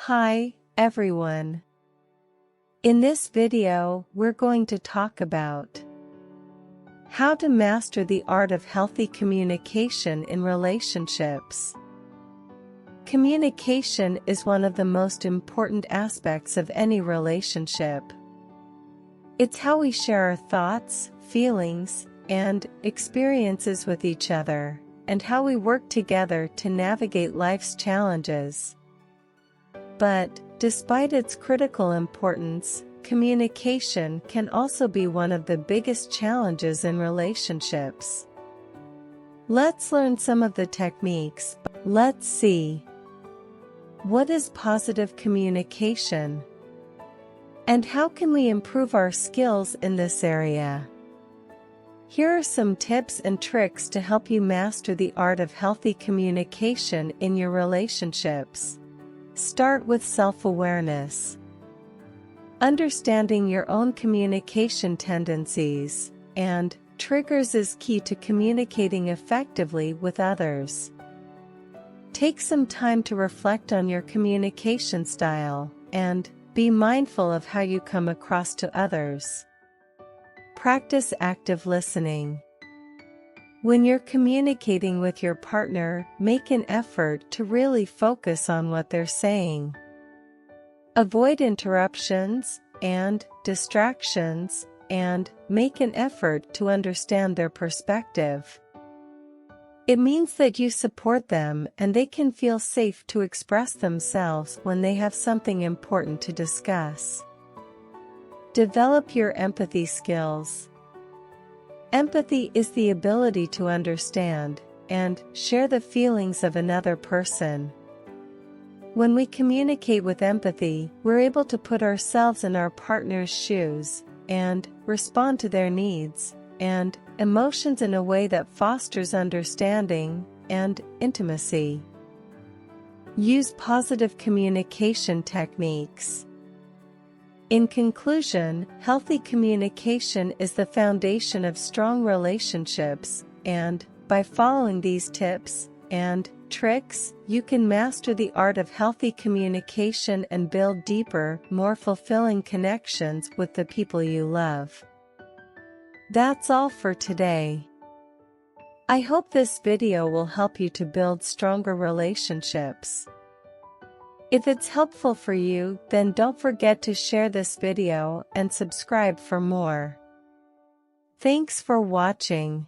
Hi, everyone. In this video, we're going to talk about how to master the art of healthy communication in relationships. Communication is one of the most important aspects of any relationship. It's how we share our thoughts, feelings, and experiences with each other, and how we work together to navigate life's challenges. But, despite its critical importance, communication can also be one of the biggest challenges in relationships. Let's learn some of the techniques. Let's see. What is positive communication? And how can we improve our skills in this area? Here are some tips and tricks to help you master the art of healthy communication in your relationships. Start with self-awareness. Understanding your own communication tendencies and triggers is key to communicating effectively with others. Take some time to reflect on your communication style and be mindful of how you come across to others. Practice active listening. When you're communicating with your partner, make an effort to really focus on what they're saying. Avoid interruptions and distractions, and make an effort to understand their perspective. It means that you support them and they can feel safe to express themselves when they have something important to discuss. Develop your empathy skills. Empathy is the ability to understand and share the feelings of another person. When we communicate with empathy, we're able to put ourselves in our partner's shoes and respond to their needs and emotions in a way that fosters understanding and intimacy. Use positive communication techniques. In conclusion, healthy communication is the foundation of strong relationships, and by following these tips and tricks, you can master the art of healthy communication and build deeper, more fulfilling connections with the people you love. That's all for today. I hope this video will help you to build stronger relationships. If it's helpful for you, then don't forget to share this video and subscribe for more. Thanks for watching.